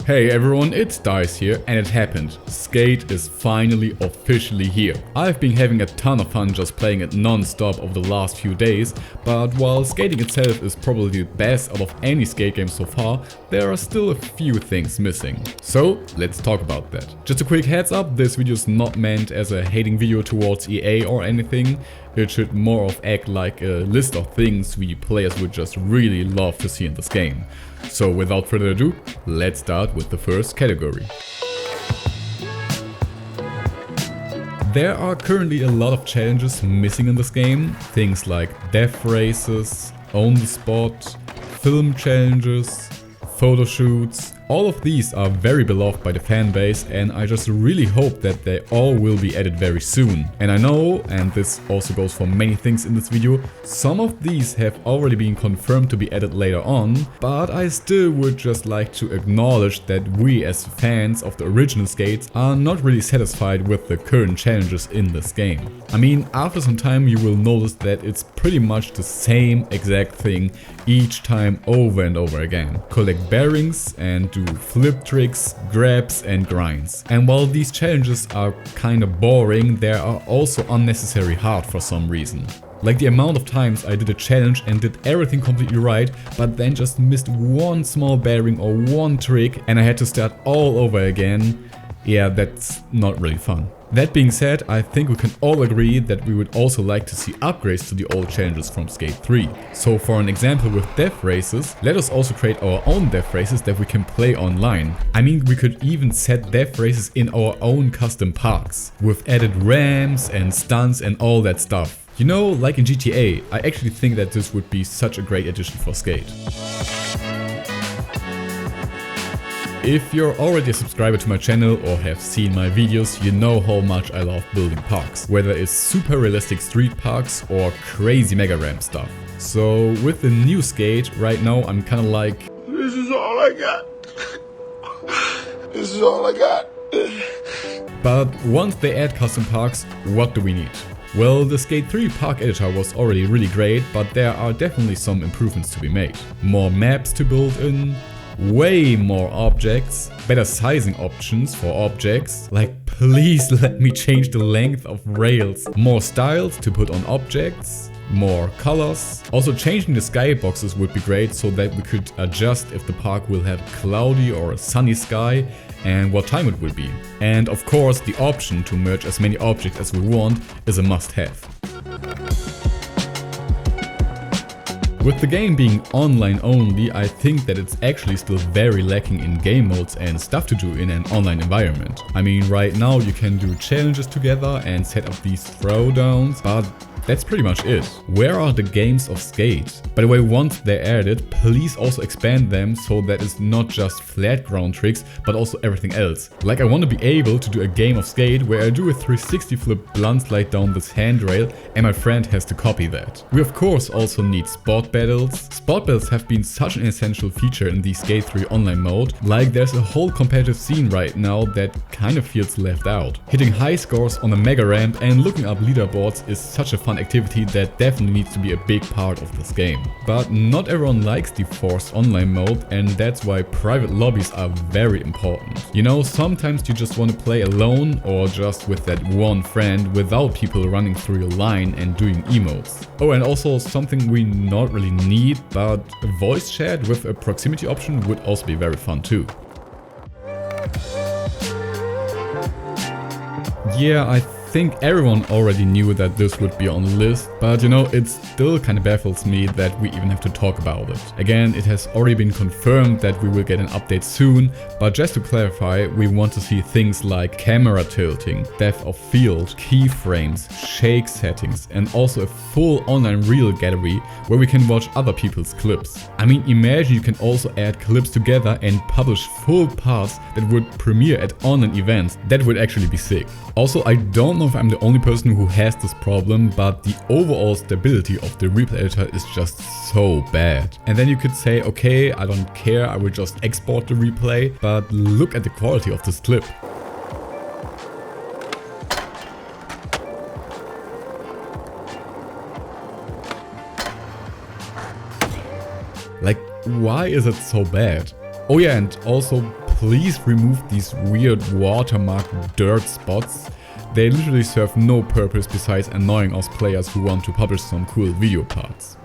Hey everyone, it's DIZE here, and it happened. Skate is finally officially here. I've been having a ton of fun just playing it non-stop over the last few days, but while skating itself is probably the best out of any skate game so far, there are still a few things missing. So let's talk about that. Just a quick heads up, this video is not meant as a hating video towards EA or anything. It should more of act like a list of things we players would just really love to see in this game. So without further ado, let's start with the first category. There are currently a lot of challenges missing in this game. Things like death races, on the spot, film challenges, photo shoots. All of these are very beloved by the fan base, and I just really hope that they all will be added very soon. And I know, and this also goes for many things in this video, some of these have already been confirmed to be added later on, but I still would just like to acknowledge that we as fans of the original skates are not really satisfied with the current challenges in this game. I mean, after some time you will notice that it's pretty much the same exact thing each time over and over again. Collect bearings and do flip tricks, grabs and grinds. And while these challenges are kinda boring, they are also unnecessary hard for some reason. Like the amount of times I did a challenge and did everything completely right, but then just missed one small bearing or one trick and I had to start all over again. Yeah, that's not really fun. That being said, I think we can all agree that we would also like to see upgrades to the old challenges from Skate 3. So for an example with death races, let us also create our own death races that we can play online. I mean, we could even set death races in our own custom parks, with added ramps and stunts and all that stuff. You know, like in GTA, I actually think that this would be such a great addition for Skate. If you're already a subscriber to my channel or have seen my videos, you know how much I love building parks, whether it's super realistic street parks or crazy mega ramp stuff. So with the new Skate, right now I'm kinda like, this is all I got. This is all I got. But once they add custom parks, what do we need? Well, the Skate 3 park editor was already really great, but there are definitely some improvements to be made. More maps to build in, way more objects, better sizing options for objects, like please let me change the length of rails, more styles to put on objects, more colors. Also changing the skyboxes would be great so that we could adjust if the park will have cloudy or a sunny sky and what time it will be. And of course the option to merge as many objects as we want is a must-have. With the game being online only, I think that it's actually still very lacking in game modes and stuff to do in an online environment. I mean, right now you can do challenges together and set up these throwdowns, but that's pretty much it. Where are the games of Skate? By the way, once they're added, please also expand them so that it's not just flat ground tricks, but also everything else. Like I want to be able to do a game of Skate where I do a 360 flip blunt slide down this handrail and my friend has to copy that. We of course also need spot battles. Spot battles have been such an essential feature in the Skate 3 online mode. Like there's a whole competitive scene right now that kind of feels left out. Hitting high scores on a mega ramp and looking up leaderboards is such a fun activity that definitely needs to be a big part of this game. But not everyone likes the forced online mode, and that's why private lobbies are very important. You know, sometimes you just want to play alone or just with that one friend without people running through your line and doing emotes. Oh, and also something we not really need, but a voice chat with a proximity option would also be very fun too. Yeah, I think everyone already knew that this would be on the list, but you know, it still kind of baffles me that we even have to talk about it. Again, it has already been confirmed that we will get an update soon, but just to clarify, we want to see things like camera tilting, depth of field, keyframes, shake settings, and also a full online reel gallery where we can watch other people's clips. I mean, imagine you can also add clips together and publish full parts that would premiere at online events. That would actually be sick. Also, I don't know if I'm the only person who has this problem, but the overall stability of the replay editor is just so bad. And then you could say, okay, I don't care, I will just export the replay, but look at the quality of this clip. Like, why is it so bad? Oh yeah, and also please remove these weird watermark dirt spots. They literally serve no purpose besides annoying us players who want to publish some cool video parts.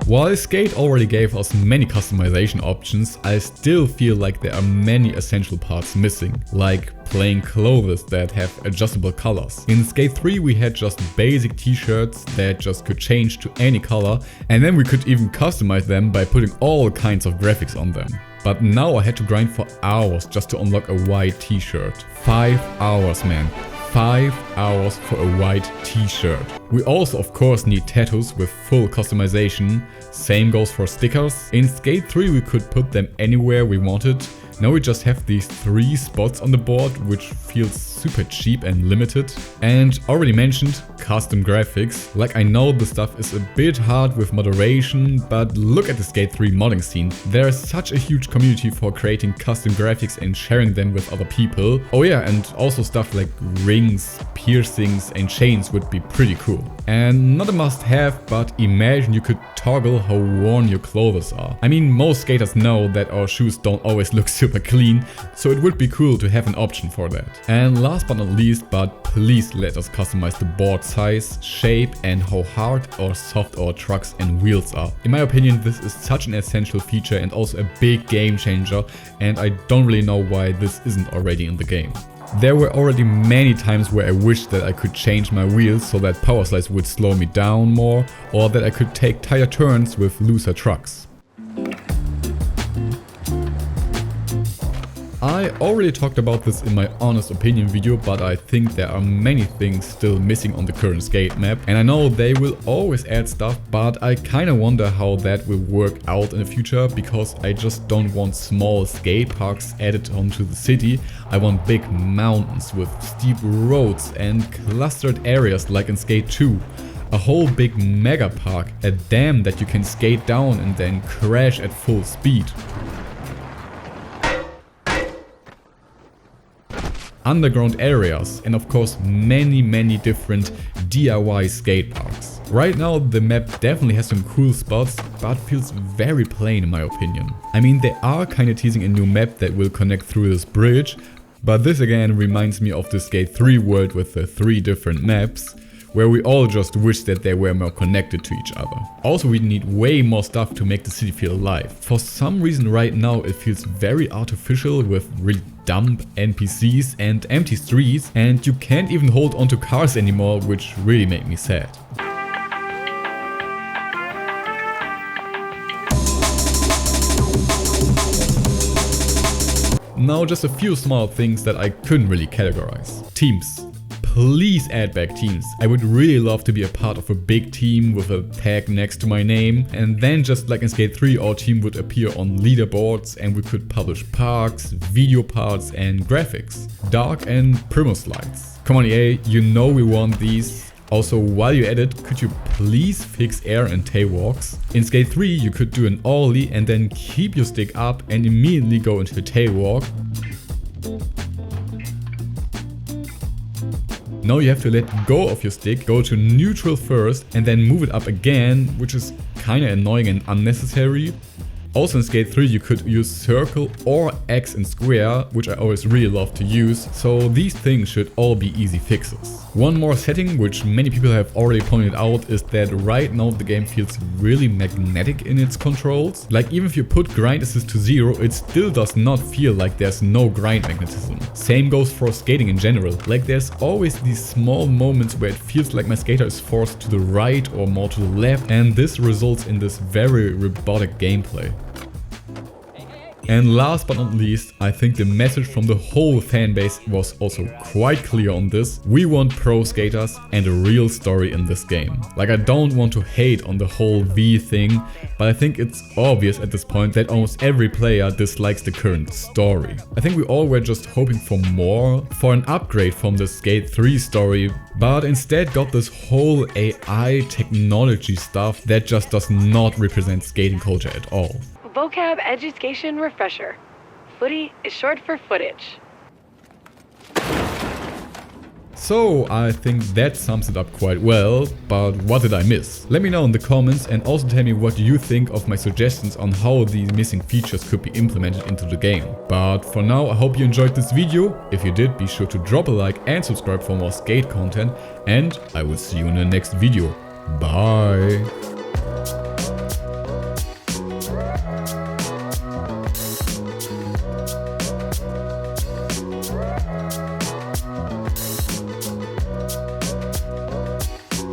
While Skate already gave us many customization options, I still feel like there are many essential parts missing, like plain clothes that have adjustable colors. In Skate 3 we had just basic t-shirts that just could change to any color, and then we could even customize them by putting all kinds of graphics on them. But now I had to grind for hours just to unlock a white t-shirt. 5 hours, man. 5 hours for a white t-shirt. We also of course need tattoos with full customization. Same goes for stickers. In Skate 3 we could put them anywhere we wanted. Now we just have these 3 spots on the board, which feels super cheap and limited. And already mentioned, custom graphics. Like, I know the stuff is a bit hard with moderation, but look at the Skate 3 modding scene. There is such a huge community for creating custom graphics and sharing them with other people. Oh yeah, and also stuff like rings, piercings and chains would be pretty cool. And not a must have, but imagine you could toggle how worn your clothes are. I mean, most skaters know that our shoes don't always look super clean, so it would be cool to have an option for that. And last but not least, but please let us customize the board size, shape and how hard or soft our trucks and wheels are. In my opinion, this is such an essential feature and also a big game changer, and I don't really know why this isn't already in the game. There were already many times where I wished that I could change my wheels so that power slides would slow me down more, or that I could take tighter turns with looser trucks. I already talked about this in my honest opinion video, but I think there are many things still missing on the current skate map, and I know they will always add stuff, but I kinda wonder how that will work out in the future, because I just don't want small skate parks added onto the city. I want big mountains with steep roads and clustered areas like in Skate 2. A whole big mega park, a dam that you can skate down and then crash at full speed. Underground areas, and of course many different DIY skate parks. Right now the map definitely has some cool spots, but feels very plain in my opinion. I mean, they are kinda teasing a new map that will connect through this bridge, but this again reminds me of the Skate 3 world with the 3 different maps, where we all just wish that they were more connected to each other. Also, we need way more stuff to make the city feel alive. For some reason right now it feels very artificial with really dumb NPCs and empty streets, and you can't even hold onto cars anymore, which really made me sad. Now just a few small things that I couldn't really categorize. Teams. Please add back teams. I would really love to be a part of a big team with a tag next to my name, and then just like in Skate 3 our team would appear on leaderboards and we could publish parks, video parts and graphics. Dark and Primo slides. Come on EA, you know we want these. Also, while you edit, could you please fix air and tail walks? In Skate 3 you could do an ollie and then keep your stick up and immediately go into a tail walk. Now you have to let go of your stick, go to neutral first and then move it up again, which is kinda annoying and unnecessary. Also in Skate 3 you could use circle or X and square, which I always really love to use, so these things should all be easy fixes. One more setting which many people have already pointed out is that right now the game feels really magnetic in its controls. Like, even if you put grind assist to 0, it still does not feel like there's no grind magnetism. Same goes for skating in general. Like, there's always these small moments where it feels like my skater is forced to the right or more to the left, and this results in this very robotic gameplay. And last but not least, I think the message from the whole fanbase was also quite clear on this. We want pro skaters and a real story in this game. Like, I don't want to hate on the whole V thing, but I think it's obvious at this point that almost every player dislikes the current story. I think we all were just hoping for more, for an upgrade from the Skate 3 story, but instead got this whole AI technology stuff that just does not represent skating culture at all. Vocab Education Refresher. Footy is short for footage. So I think that sums it up quite well, but what did I miss? Let me know in the comments and also tell me what you think of my suggestions on how these missing features could be implemented into the game. But for now, I hope you enjoyed this video. If you did, be sure to drop a like and subscribe for more skate content, and I will see you in the next video. Bye!